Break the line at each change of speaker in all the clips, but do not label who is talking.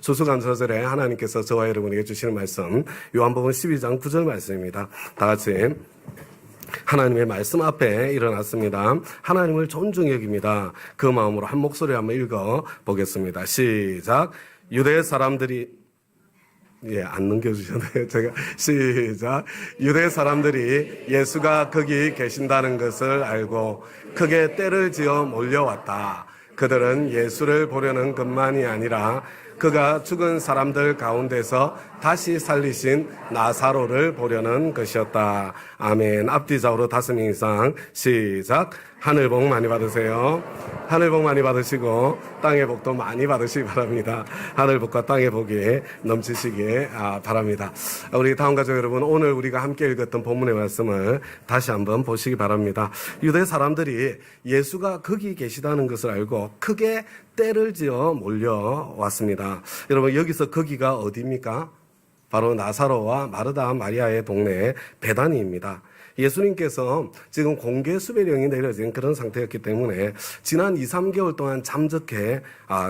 추수감사절에 하나님께서 저와 여러분에게 주시는 말씀 요한복음 12장 9절 말씀입니다. 다 같이 하나님의 말씀 앞에 일어났습니다. 하나님을 존중히 여깁니다. 그 마음으로 한 목소리 한번 읽어 보겠습니다. 시작. 유대 사람들이 안 넘겨주셨네요. 제가 시작. 유대 사람들이 예수가 거기 계신다는 것을 알고 크게 떼를 지어 몰려왔다. 그들은 예수를 보려는 것만이 아니라 그가 죽은 사람들 가운데서 다시 살리신 나사로를 보려는 것이었다. 아멘. 앞뒤 좌우로 5명 이상 시작. 하늘 복 많이 받으세요. 하늘 복 많이 받으시고 땅의 복도 많이 받으시기 바랍니다. 하늘 복과 땅의 복이 넘치시기 바랍니다. 우리 다음 가족 여러분, 오늘 우리가 함께 읽었던 본문의 말씀을 다시 한번 보시기 바랍니다. 유대 사람들이 예수가 거기 계시다는 것을 알고 크게 떼를 지어 몰려왔습니다. 여러분, 여기서 거기가 어디입니까? 바로 나사로와 마르다 마리아의 동네 베다니입니다. 예수님께서 지금 공개 수배령이 내려진 그런 상태였기 때문에 지난 2, 3개월 동안 잠적해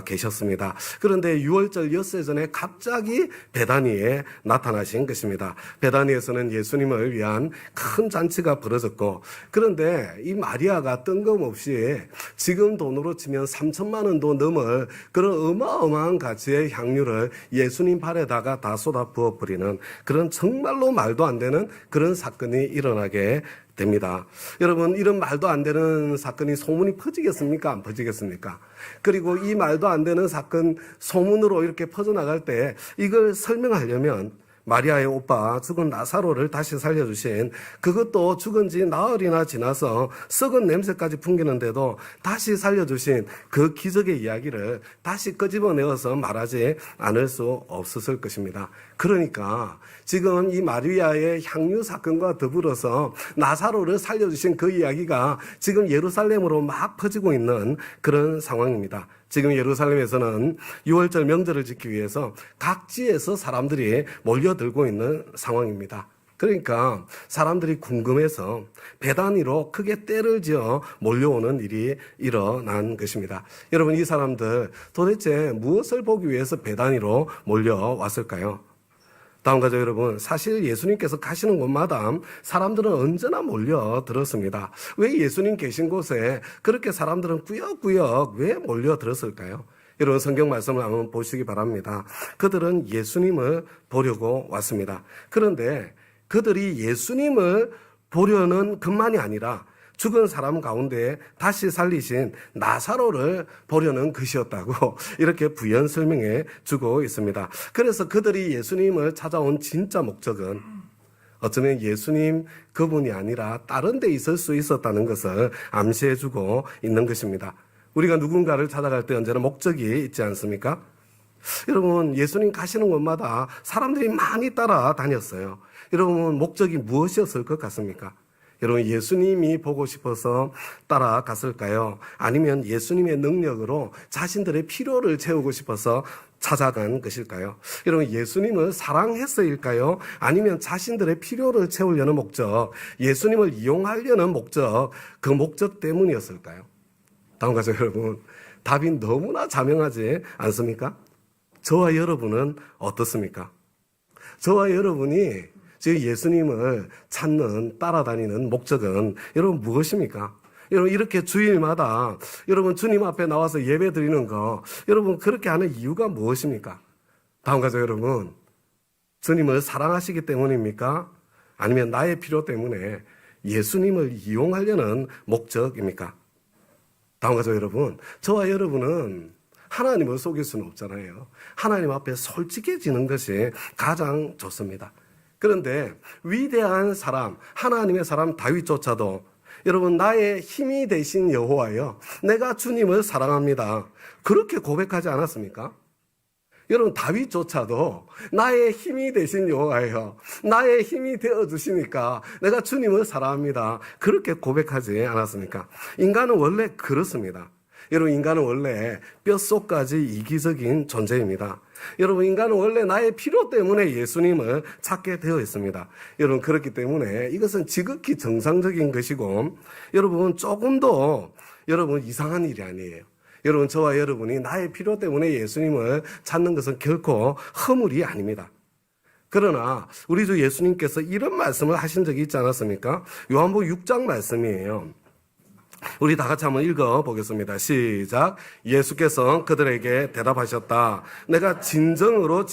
계셨습니다. 그런데 6월절 엿새 전에 갑자기 베다니에 나타나신 것입니다. 베다니에서는 예수님을 위한 큰 잔치가 벌어졌고, 그런데 이 마리아가 뜬금없이 지금 돈으로 치면 3천만 원도 넘을 그런 어마어마한 가치의 향유를 예수님 발에다가 다 쏟아 부어버리는 그런 정말로 말도 안 되는 그런 사건이 일어나게 됩니다. 여러분, 이런 말도 안 되는 사건이 소문이 퍼지겠습니까? 안 퍼지겠습니까? 그리고 이 말도 안 되는 사건 소문으로 이렇게 퍼져나갈 때 이걸 설명하려면 마리아의 오빠 죽은 나사로를 다시 살려주신, 그것도 죽은 지 나흘이나 지나서 썩은 냄새까지 풍기는데도 다시 살려주신 그 기적의 이야기를 다시 끄집어내어서 말하지 않을 수 없었을 것입니다. 그러니까 지금 이 마리아의 향유 사건과 더불어서 나사로를 살려주신 그 이야기가 지금 예루살렘으로 막 퍼지고 있는 그런 상황입니다. 지금 예루살렘에서는 6월절 명절을 지키기 위해서 각지에서 사람들이 몰려들고 있는 상황입니다. 그러니까 사람들이 궁금해서 베다니로 크게 떼를 지어 몰려오는 일이 일어난 것입니다. 여러분, 이 사람들 도대체 무엇을 보기 위해서 베다니로 몰려왔을까요? 다음 가족 여러분, 사실 예수님께서 가시는 곳마다 사람들은 언제나 몰려들었습니다. 왜 예수님 계신 곳에 그렇게 사람들은 꾸역꾸역 왜 몰려들었을까요? 여러분, 성경 말씀을 한번 보시기 바랍니다. 그들은 예수님을 보려고 왔습니다. 그런데 그들이 예수님을 보려는 것만이 아니라 죽은 사람 가운데 다시 살리신 나사로를 보려는 것이었다고 이렇게 부연 설명해 주고 있습니다. 그래서 그들이 예수님을 찾아온 진짜 목적은 어쩌면 예수님 그분이 아니라 다른 데 있을 수 있었다는 것을 암시해 주고 있는 것입니다. 우리가 누군가를 찾아갈 때 언제나 목적이 있지 않습니까? 여러분, 예수님 가시는 곳마다 사람들이 많이 따라다녔어요. 여러분, 목적이 무엇이었을 것 같습니까? 여러분, 예수님이 보고 싶어서 따라갔을까요? 아니면 예수님의 능력으로 자신들의 필요를 채우고 싶어서 찾아간 것일까요? 여러분, 예수님을 사랑했어일까요? 아니면 자신들의 필요를 채우려는 목적, 예수님을 이용하려는 목적, 그 목적 때문이었을까요? 다음 가죠, 여러분. 답이 너무나 자명하지 않습니까? 저와 여러분은 어떻습니까? 저와 여러분이 지금 예수님을 찾는, 따라다니는 목적은 여러분 무엇입니까? 여러분, 이렇게 주일마다 여러분 주님 앞에 나와서 예배 드리는 거, 여러분 그렇게 하는 이유가 무엇입니까? 다음 가죠, 여러분. 주님을 사랑하시기 때문입니까? 아니면 나의 필요 때문에 예수님을 이용하려는 목적입니까? 다음 가죠, 여러분. 저와 여러분은 하나님을 속일 수는 없잖아요. 하나님 앞에 솔직해지는 것이 가장 좋습니다. 그런데 위대한 사람, 하나님의 사람 다윗조차도 여러분, 나의 힘이 되신 여호와여, 내가 주님을 사랑합니다, 그렇게 고백하지 않았습니까? 여러분, 다윗조차도 나의 힘이 되신 여호와여, 나의 힘이 되어주시니까 내가 주님을 사랑합니다, 그렇게 고백하지 않았습니까? 인간은 원래 그렇습니다. 여러분, 인간은 원래 뼛속까지 이기적인 존재입니다. 여러분, 인간은 원래 나의 필요 때문에 예수님을 찾게 되어 있습니다. 여러분, 그렇기 때문에 이것은 지극히 정상적인 것이고, 여러분, 조금도 여러분 이상한 일이 아니에요. 여러분, 저와 여러분이 나의 필요 때문에 예수님을 찾는 것은 결코 허물이 아닙니다. 그러나 우리 주 예수님께서 이런 말씀을 하신 적이 있지 않았습니까? 요한복음 6장 말씀이에요. 우리 다 같이 한번 읽어보겠습니다. 시작. 예수께서 그들에게 대답하셨다. 내가 진정으로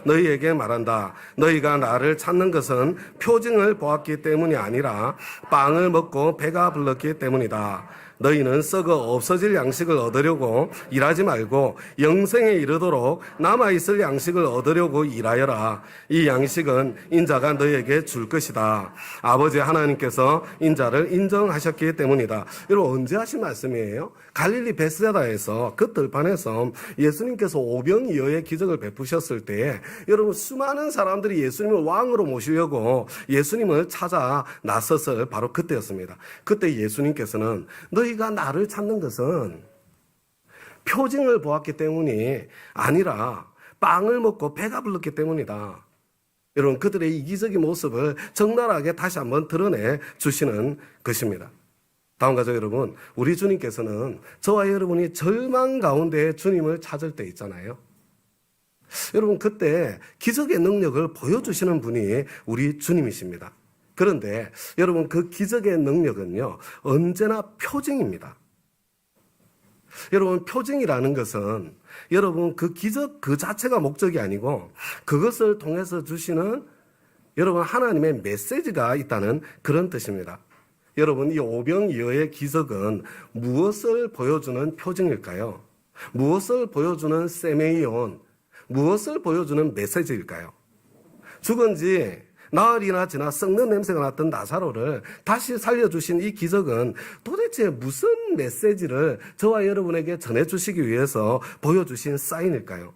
너희에게 말한다. 너희가 나를 찾는 것은 표징을 보았기 때문이 아니라 빵을 먹고 배가 불렀기 때문이다. 너희는 썩어 없어질 양식을 얻으려고 일하지 말고 영생에 이르도록 남아있을 양식을 얻으려고 일하여라. 이 양식은 인자가 너희에게 줄 것이다. 아버지 하나님께서 인자를 인정하셨기 때문이다. 여러분, 언제 하신 말씀이에요? 갈릴리 베스다에서 그 들판에서 예수님께서 오병이어의 기적을 베푸셨을 때에 여러분, 수많은 사람들이 예수님을 왕으로 모시려고 예수님을 찾아 나섰을 바로 그때였습니다. 그때 예수님께서는 너희가 나를 찾는 것은 표징을 보았기 때문이 아니라 빵을 먹고 배가 불렀기 때문이다. 여러분, 그들의 이기적인 모습을 적나라하게 다시 한번 드러내 주시는 것입니다. 다음 가족 여러분, 우리 주님께서는 저와 여러분이 절망 가운데 주님을 찾을 때 있잖아요. 여러분, 그때 기적의 능력을 보여주시는 분이 우리 주님이십니다. 그런데 여러분, 그 기적의 능력은요, 언제나 표징입니다. 여러분, 표징이라는 것은 여러분 그 기적 그 자체가 목적이 아니고 그것을 통해서 주시는 여러분 하나님의 메시지가 있다는 그런 뜻입니다. 여러분, 이 오병이어의 기적은 무엇을 보여주는 표징일까요? 무엇을 보여주는 세메이온, 무엇을 보여주는 메시지일까요? 죽은 지 나흘이나 지나 썩는 냄새가 났던 나사로를 다시 살려주신 이 기적은 도대체 무슨 메시지를 저와 여러분에게 전해주시기 위해서 보여주신 사인일까요?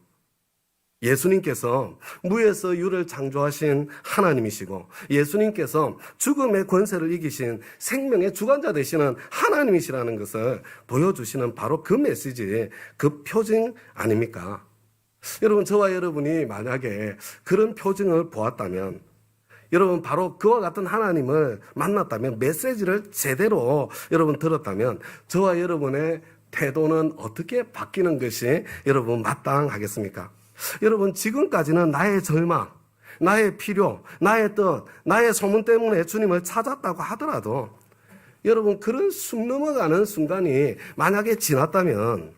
예수님께서 무에서 유를 창조하신 하나님이시고 예수님께서 죽음의 권세를 이기신 생명의 주관자 되시는 하나님이시라는 것을 보여주시는 바로 그 메시지, 그 표징 아닙니까? 여러분, 저와 여러분이 만약에 그런 표징을 보았다면, 여러분 바로 그와 같은 하나님을 만났다면, 메시지를 제대로 여러분 들었다면 저와 여러분의 태도는 어떻게 바뀌는 것이 여러분 마땅하겠습니까? 여러분, 지금까지는 나의 절망, 나의 필요, 나의 뜻, 나의 소문 때문에 주님을 찾았다고 하더라도 여러분 그런 숨 넘어가는 순간이 만약에 지났다면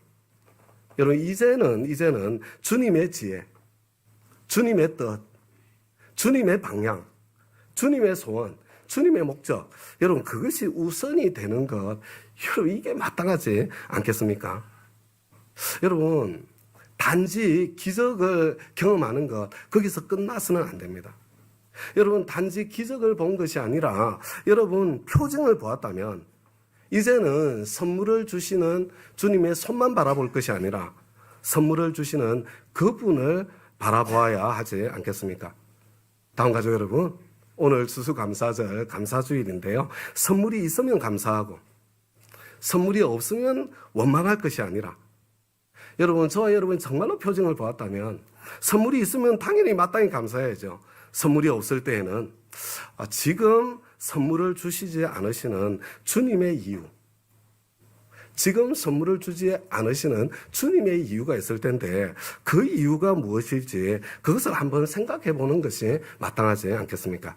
여러분 이제는 주님의 지혜, 주님의 뜻, 주님의 방향, 주님의 소원, 주님의 목적, 여러분 그것이 우선이 되는 것, 여러분 이게 마땅하지 않겠습니까? 여러분, 단지 기적을 경험하는 것, 거기서 끝나서는 안 됩니다. 여러분, 단지 기적을 본 것이 아니라 여러분 표징을 보았다면 이제는 선물을 주시는 주님의 손만 바라볼 것이 아니라 선물을 주시는 그분을 바라보아야 하지 않겠습니까? 다음 가족 여러분, 오늘 추수감사절 감사주일인데요. 선물이 있으면 감사하고 선물이 없으면 원망할 것이 아니라, 여러분, 저와 여러분이 정말로 표징을 보았다면 선물이 있으면 당연히 마땅히 감사해야죠. 선물이 없을 때에는 지금 선물을 주시지 않으시는 주님의 이유, 지금 선물을 주지 않으시는 주님의 이유가 있을 텐데 그 이유가 무엇일지 그것을 한번 생각해 보는 것이 마땅하지 않겠습니까?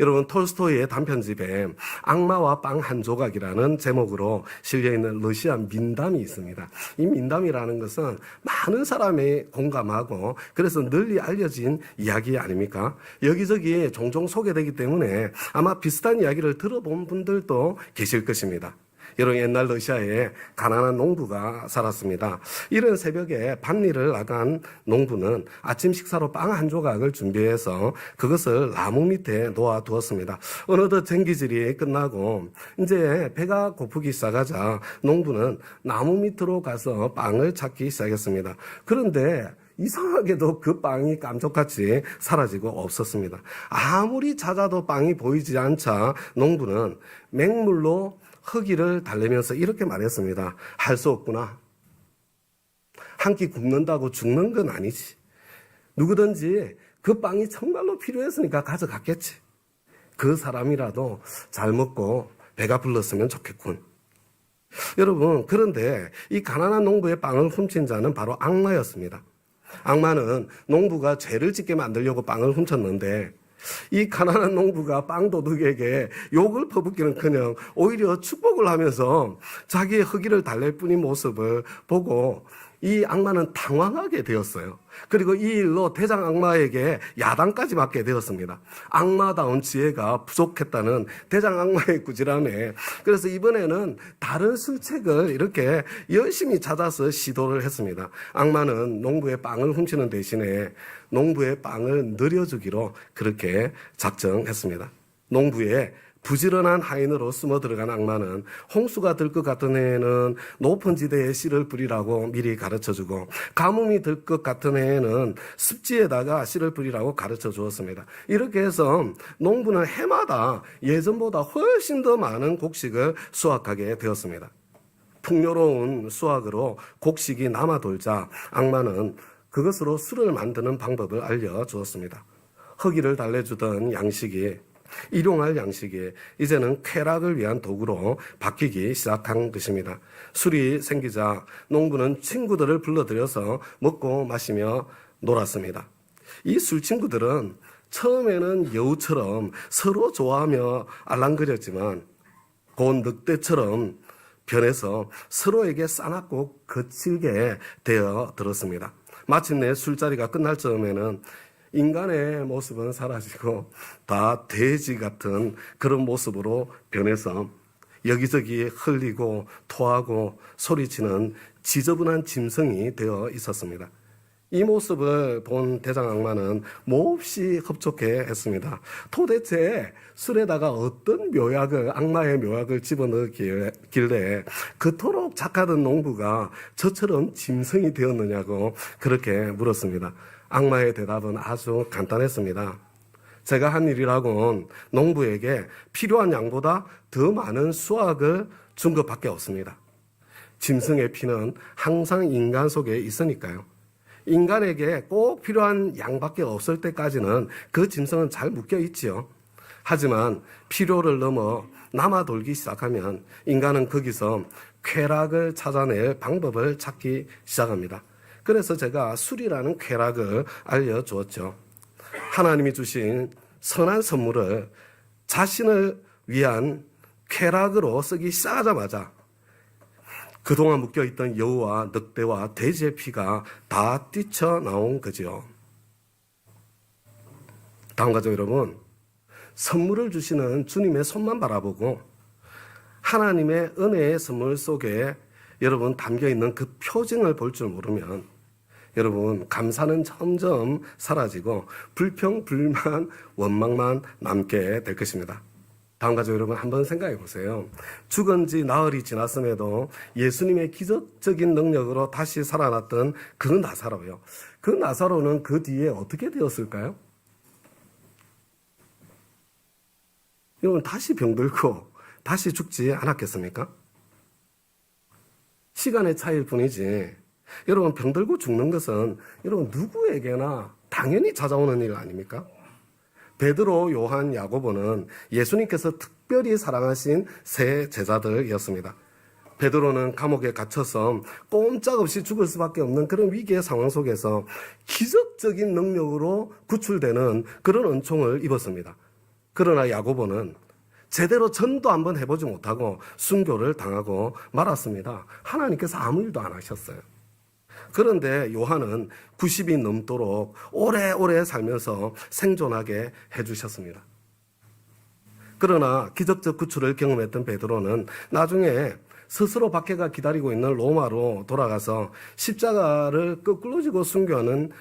여러분, 톨스토이의 단편집에 악마와 빵 한 조각이라는 제목으로 실려있는 러시아 민담이 있습니다. 이 민담이라는 것은 많은 사람이 공감하고 그래서 널리 알려진 이야기 아닙니까? 여기저기 종종 소개되기 때문에 아마 비슷한 이야기를 들어본 분들도 계실 것입니다. 여러분, 옛날 러시아에 가난한 농부가 살았습니다. 이른 새벽에 밭일을 나간 농부는 아침 식사로 빵 한 조각을 준비해서 그것을 나무 밑에 놓아두었습니다. 어느덧 전기질이 끝나고 이제 배가 고프기 시작하자 농부는 나무 밑으로 가서 빵을 찾기 시작했습니다. 그런데 이상하게도 그 빵이 깜짝같이 사라지고 없었습니다. 아무리 찾아도 빵이 보이지 않자 농부는 맹물로 허기를 달래면서 이렇게 말했습니다. 할 수 없구나. 한 끼 굶는다고 죽는 건 아니지. 누구든지 그 빵이 정말로 필요했으니까 가져갔겠지. 그 사람이라도 잘 먹고 배가 불렀으면 좋겠군. 여러분, 그런데 이 가난한 농부의 빵을 훔친 자는 바로 악마였습니다. 악마는 농부가 죄를 짓게 만들려고 빵을 훔쳤는데 이 가난한 농부가 빵 도둑에게 욕을 퍼붓기는커녕 오히려 축복을 하면서 자기의 허기를 달랠 뿐인 모습을 보고 이 악마는 당황하게 되었어요. 그리고 이 일로 대장 악마에게 야단까지 맞게 되었습니다. 악마다운 지혜가 부족했다는 대장 악마의 꾸지람에, 그래서 이번에는 다른 술책을 이렇게 열심히 찾아서 시도를 했습니다. 악마는 농부의 빵을 훔치는 대신에 농부의 빵을 늘려주기로 그렇게 작정했습니다. 농부의 부지런한 하인으로 숨어 들어간 악마는 홍수가 들 것 같은 해에는 높은 지대에 씨를 뿌리라고 미리 가르쳐주고, 가뭄이 들 것 같은 해에는 습지에다가 씨를 뿌리라고 가르쳐 주었습니다. 이렇게 해서 농부는 해마다 예전보다 훨씬 더 많은 곡식을 수확하게 되었습니다. 풍요로운 수확으로 곡식이 남아 돌자 악마는 그것으로 술을 만드는 방법을 알려주었습니다. 허기를 달래주던 양식이, 일용할 양식이 이제는 쾌락을 위한 도구로 바뀌기 시작한 것입니다. 술이 생기자 농부는 친구들을 불러들여서 먹고 마시며 놀았습니다. 이 술 친구들은 처음에는 여우처럼 서로 좋아하며 알랑거렸지만 곧 늑대처럼 변해서 서로에게 싸납고 거칠게 되어 들었습니다. 마침내 술자리가 끝날 즈음에는 인간의 모습은 사라지고 다 돼지 같은 그런 모습으로 변해서 여기저기 흘리고 토하고 소리치는 지저분한 짐승이 되어 있었습니다. 이 모습을 본 대장 악마는 몹시 흡족해 했습니다. 도대체 술에다가 어떤 묘약을, 악마의 묘약을 집어넣었길래 그토록 착하던 농부가 저처럼 짐승이 되었느냐고 그렇게 물었습니다. 악마의 대답은 아주 간단했습니다. 제가 한 일이라곤 농부에게 필요한 양보다 더 많은 수확을 준 것밖에 없습니다. 짐승의 피는 항상 인간 속에 있으니까요. 인간에게 꼭 필요한 양밖에 없을 때까지는 그 짐승은 잘 묶여 있지요. 하지만 필요를 넘어 남아 돌기 시작하면 인간은 거기서 쾌락을 찾아낼 방법을 찾기 시작합니다. 그래서 제가 술이라는 쾌락을 알려주었죠. 하나님이 주신 선한 선물을 자신을 위한 쾌락으로 쓰기 시작하자마자 그동안 묶여있던 여우와 늑대와 돼지의 피가 다 뛰쳐나온 거지요. 다음 가족 여러분, 선물을 주시는 주님의 손만 바라보고 하나님의 은혜의 선물 속에 여러분 담겨있는 그 표징을 볼 줄 모르면 여러분 감사는 점점 사라지고 불평, 불만, 원망만 남게 될 것입니다. 다음 가족 여러분 한번 생각해 보세요. 죽은 지 나흘이 지났음에도 예수님의 기적적인 능력으로 다시 살아났던 그 나사로요. 그 나사로는 그 뒤에 어떻게 되었을까요? 여러분 다시 병들고 다시 죽지 않았겠습니까? 시간의 차이일 뿐이지 여러분 병들고 죽는 것은 여러분 누구에게나 당연히 찾아오는 일 아닙니까? 베드로, 요한, 야고보는 예수님께서 특별히 사랑하신 세 제자들이었습니다. 베드로는 감옥에 갇혀서 꼼짝없이 죽을 수밖에 없는 그런 위기의 상황 속에서 기적적인 능력으로 구출되는 그런 은총을 입었습니다. 그러나 야고보는 제대로 전도 한번 해보지 못하고 순교를 당하고 말았습니다. 하나님께서 아무 일도 안 하셨어요. 그런데 요한은 90이 넘도록 오래오래 살면서 생존하게 해주셨습니다. 그러나 기적적 구출을 경험했던 베드로는 나중에 스스로 박해가 기다리고 있는 로마로 돌아가서 십자가를 거꾸로 지고 순교하는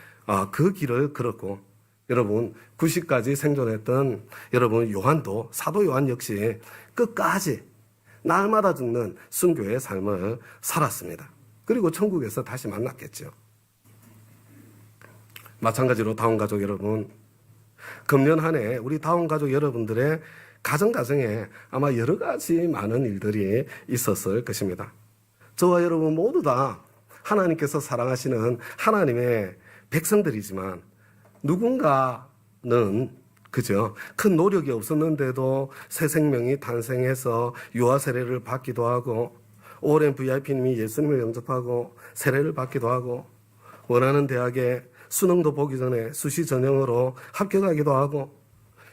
그 길을 걸었고, 여러분 90까지 생존했던 여러분 요한도, 사도 요한 역시 끝까지 날마다 죽는 순교의 삶을 살았습니다. 그리고 천국에서 다시 만났겠죠. 마찬가지로 다운 가족 여러분, 금년 한 해 우리 다운 가족 여러분들의 가정에 아마 여러 가지 많은 일들이 있었을 것입니다. 저와 여러분 모두 다 하나님께서 사랑하시는 하나님의 백성들이지만 누군가는 그죠? 큰 노력이 없었는데도 새 생명이 탄생해서 유아 세례를 받기도 하고 오랜 VIP님이 예수님을 영접하고 세례를 받기도 하고 원하는 대학에 수능도 보기 전에 수시 전형으로 합격하기도 하고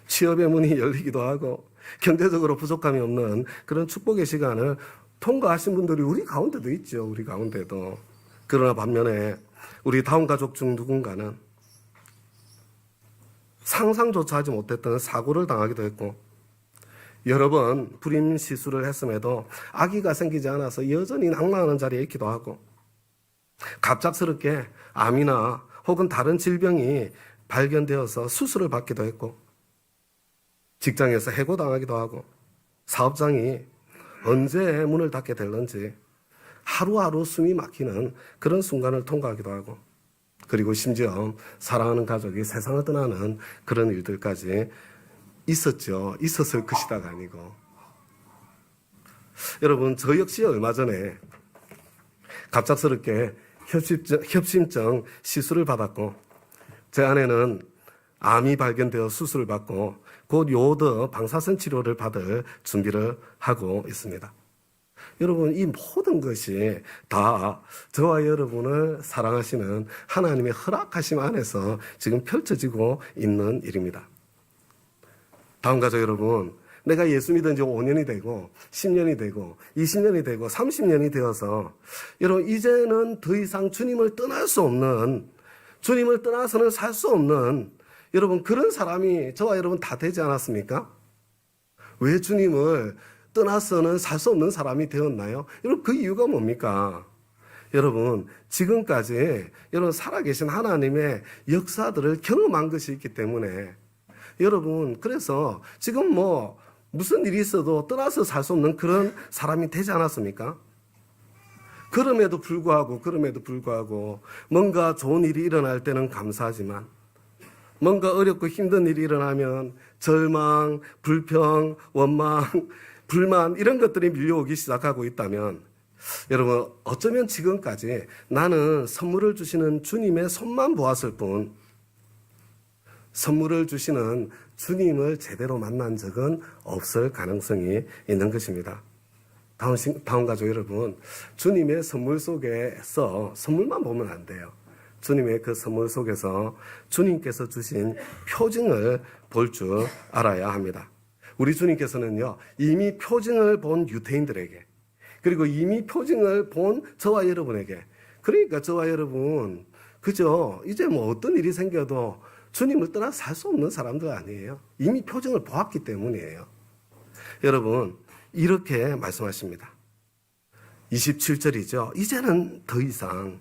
취업의 문이 열리기도 하고 경제적으로 부족함이 없는 그런 축복의 시간을 통과하신 분들이 우리 가운데도 있죠. 우리 가운데도. 그러나 반면에 우리 다운 가족 중 누군가는 상상조차 하지 못했던 사고를 당하기도 했고 여러 번 불임 시술을 했음에도 아기가 생기지 않아서 여전히 낭망하는 자리에 있기도 하고 갑작스럽게 암이나 혹은 다른 질병이 발견되어서 수술을 받기도 했고 직장에서 해고당하기도 하고 사업장이 언제 문을 닫게 될런지 하루하루 숨이 막히는 그런 순간을 통과하기도 하고 그리고 심지어 사랑하는 가족이 세상을 떠나는 그런 일들까지 있었죠. 있었을 것이다가 아니고 여러분 저 역시 얼마 전에 갑작스럽게 협심증 시술을 받았고 제 아내는 암이 발견되어 수술을 받고 곧 요오드 방사선 치료를 받을 준비를 하고 있습니다. 여러분 이 모든 것이 다 저와 여러분을 사랑하시는 하나님의 허락하심 안에서 지금 펼쳐지고 있는 일입니다. 다음 가족 여러분, 내가 예수 믿은 지 5년이 되고 10년이 되고 20년이 되고 30년이 되어서 여러분 이제는 더 이상 주님을 떠날 수 없는 주님을 떠나서는 살 수 없는 여러분 그런 사람이 저와 여러분 다 되지 않았습니까? 왜 주님을 떠나서는 살 수 없는 사람이 되었나요? 여러분 그 이유가 뭡니까? 여러분 지금까지 여러분 살아계신 하나님의 역사들을 경험한 것이 있기 때문에 여러분 그래서 지금 뭐 무슨 일이 있어도 떠나서 살 수 없는 그런 사람이 되지 않았습니까? 그럼에도 불구하고 뭔가 좋은 일이 일어날 때는 감사하지만 뭔가 어렵고 힘든 일이 일어나면 절망, 불평, 원망, 불만 이런 것들이 밀려오기 시작하고 있다면 여러분 어쩌면 지금까지 나는 선물을 주시는 주님의 손만 보았을 뿐 선물을 주시는 주님을 제대로 만난 적은 없을 가능성이 있는 것입니다. 다음 가족 여러분, 주님의 선물 속에서 선물만 보면 안 돼요. 주님의 그 선물 속에서 주님께서 주신 표징을 볼 줄 알아야 합니다. 우리 주님께서는요, 이미 표징을 본 유대인들에게, 그리고 이미 표징을 본 저와 여러분에게, 그러니까 저와 여러분, 그죠? 이제 뭐 어떤 일이 생겨도 주님을 떠나 살 수 없는 사람들 아니에요. 이미 표징을 보았기 때문이에요. 여러분, 이렇게 말씀하십니다. 27절이죠. 이제는 더 이상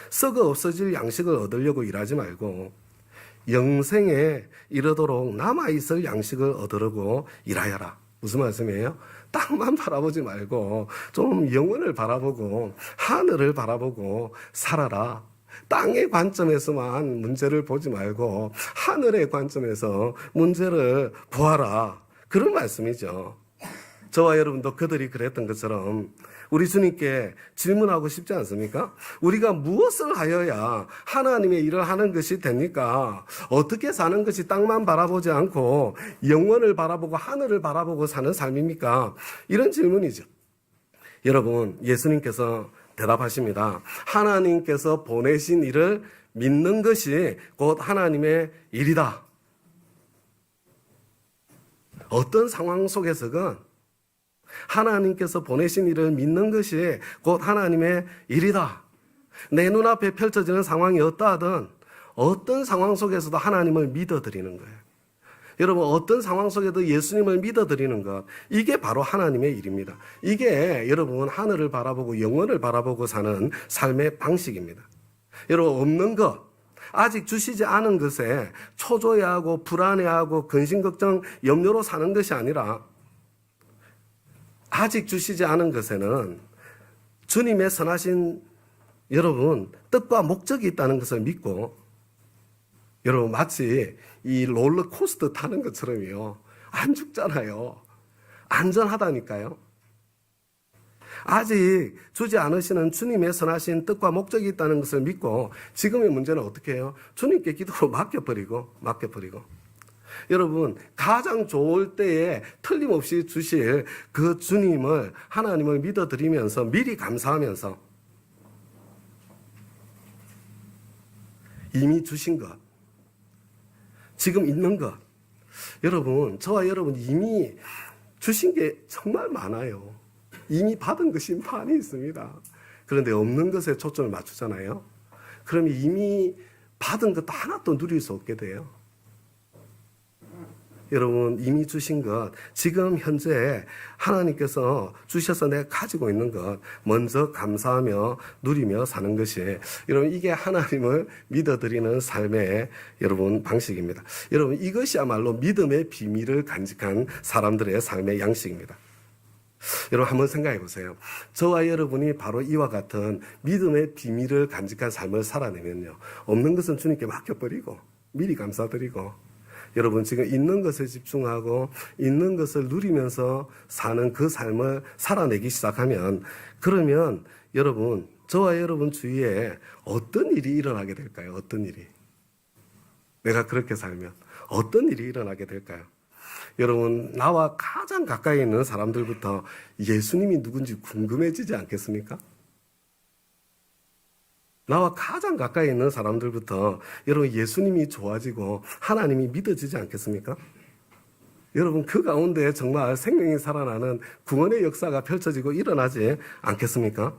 썩어 없어질 양식을 얻으려고 일하지 말고 영생에 이르도록 남아있을 양식을 얻으려고 일하여라. 무슨 말씀이에요? 땅만 바라보지 말고 좀 영혼을 바라보고 하늘을 바라보고 살아라. 땅의 관점에서만 문제를 보지 말고 하늘의 관점에서 문제를 보아라. 그런 말씀이죠. 저와 여러분도 그들이 그랬던 것처럼 우리 주님께 질문하고 싶지 않습니까? 우리가 무엇을 하여야 하나님의 일을 하는 것이 됩니까? 어떻게 사는 것이 땅만 바라보지 않고 영원을 바라보고 하늘을 바라보고 사는 삶입니까? 이런 질문이죠. 여러분, 예수님께서 대답하십니다. 하나님께서 보내신 일을 믿는 것이 곧 하나님의 일이다. 어떤 상황 속에서건 하나님께서 보내신 일을 믿는 것이 곧 하나님의 일이다. 내 눈앞에 펼쳐지는 상황이 어떠하든 어떤 상황 속에서도 하나님을 믿어드리는 거예요. 여러분 어떤 상황 속에도 예수님을 믿어드리는 것, 이게 바로 하나님의 일입니다. 이게 여러분 하늘을 바라보고 영원을 바라보고 사는 삶의 방식입니다. 여러분 없는 것, 아직 주시지 않은 것에 초조해하고 불안해하고 근심걱정 염려로 사는 것이 아니라 아직 주시지 않은 것에는 주님의 선하신 여러분 뜻과 목적이 있다는 것을 믿고 여러분 마치 이 롤러코스터 타는 것처럼요. 안 죽잖아요. 안전하다니까요. 아직 주지 않으시는 주님의 선하신 뜻과 목적이 있다는 것을 믿고 지금의 문제는 어떻게 해요? 주님께 기도로 맡겨버리고 여러분, 가장 좋을 때에 틀림없이 주실 그 주님을, 하나님을 믿어드리면서 미리 감사하면서 이미 주신 것, 지금 있는 것, 여러분, 저와 여러분 이미 주신 게 정말 많아요. 이미 받은 것이 많이 있습니다. 그런데 없는 것에 초점을 맞추잖아요. 그럼 이미 받은 것도 하나도 누릴 수 없게 돼요. 여러분, 이미 주신 것, 지금 현재 하나님께서 주셔서 내가 가지고 있는 것 먼저 감사하며 누리며 사는 것이, 여러분, 이게 하나님을 믿어드리는 삶의 여러분 방식입니다. 여러분, 이것이야말로 믿음의 비밀을 간직한 사람들의 삶의 양식입니다. 여러분, 한번 생각해 보세요. 저와 여러분이 바로 이와 같은 믿음의 비밀을 간직한 삶을 살아내면요, 없는 것은 주님께 맡겨버리고 미리 감사드리고, 여러분, 지금 있는 것에 집중하고 있는 것을 누리면서 사는 그 삶을 살아내기 시작하면, 그러면 여러분, 저와 여러분 주위에 어떤 일이 일어나게 될까요? 어떤 일이? 내가 그렇게 살면 어떤 일이 일어나게 될까요? 여러분, 나와 가장 가까이 있는 사람들부터 예수님이 누군지 궁금해지지 않겠습니까? 나와 가장 가까이 있는 사람들부터 여러분 예수님이 좋아지고 하나님이 믿어지지 않겠습니까? 여러분, 그 가운데 정말 생명이 살아나는 구원의 역사가 펼쳐지고 일어나지 않겠습니까?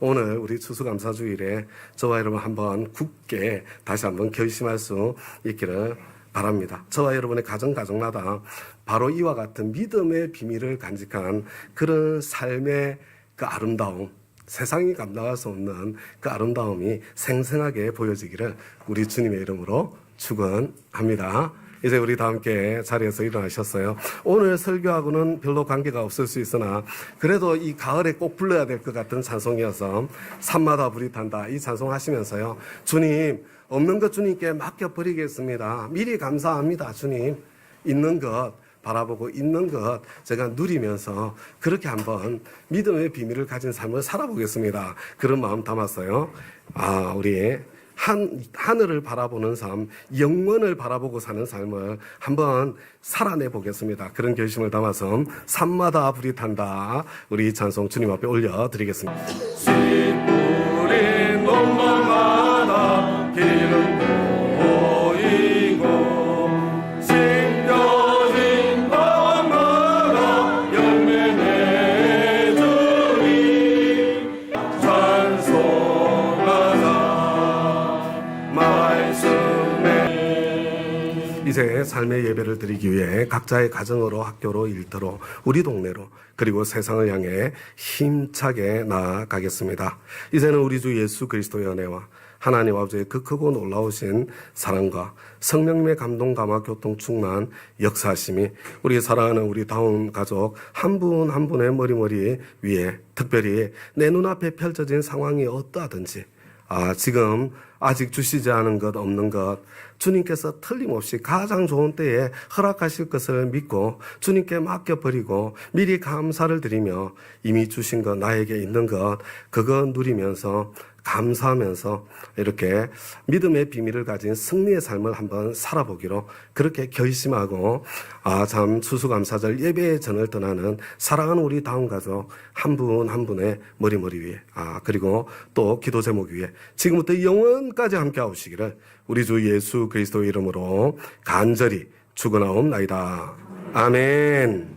오늘 우리 추수감사주일에 저와 여러분 한번 굳게 다시 한번 결심할 수 있기를 바랍니다. 저와 여러분의 가정마다 바로 이와 같은 믿음의 비밀을 간직한 그런 삶의 그 아름다움, 세상이 감당할 수 없는 그 아름다움이 생생하게 보여지기를 우리 주님의 이름으로 축원합니다. 이제 우리 다 함께 자리에서 일어나셨어요. 오늘 설교하고는 별로 관계가 없을 수 있으나 그래도 이 가을에 꼭 불러야 될 것 같은 찬송이어서 산마다 불이 탄다, 이 찬송 하시면서요, 주님, 없는 것 주님께 맡겨버리겠습니다. 미리 감사합니다. 주님, 있는 것 바라보고 있는 것 제가 누리면서 그렇게 한번 믿음의 비밀을 가진 삶을 살아보겠습니다. 그런 마음 담았어요. 우리 하늘을 바라보는 삶, 영원을 바라보고 사는 삶을 한번 살아내 보겠습니다. 그런 결심을 담아서 산마다 불이 탄다, 우리 찬송 주님 앞에 올려드리겠습니다. 씨뿌린 논마다 기름 이제 삶의 예배를 드리기 위해 각자의 가정으로, 학교로, 일터로, 우리 동네로, 그리고 세상을 향해 힘차게 나아가겠습니다. 이제는 우리 주 예수 그리스도의 은혜와 하나님 아버지의 그 크고 놀라우신 사랑과 성령님의 감동, 감화, 교통, 충만 역사하심이 우리 사랑하는 우리 다운 가족 한 분 한 분의 머리 위에, 특별히 내 눈앞에 펼쳐진 상황이 어떠하든지 지금 아직 주시지 않은 것, 없는 것, 주님께서 틀림없이 가장 좋은 때에 허락하실 것을 믿고 주님께 맡겨버리고 미리 감사를 드리며 이미 주신 것, 나에게 있는 것, 그거 누리면서 감사하면서 이렇게 믿음의 비밀을 가진 승리의 삶을 한번 살아보기로 그렇게 결심하고 참 추수감사절 예배의 전을 떠나는 사랑하는 우리 다운 가족 한 분 한 분의 머리 위에 그리고 또 기도 제목 위에 지금부터 영원까지 함께 하시기를 우리 주 예수 그리스도의 이름으로 간절히 축원하옵나이다. 아멘.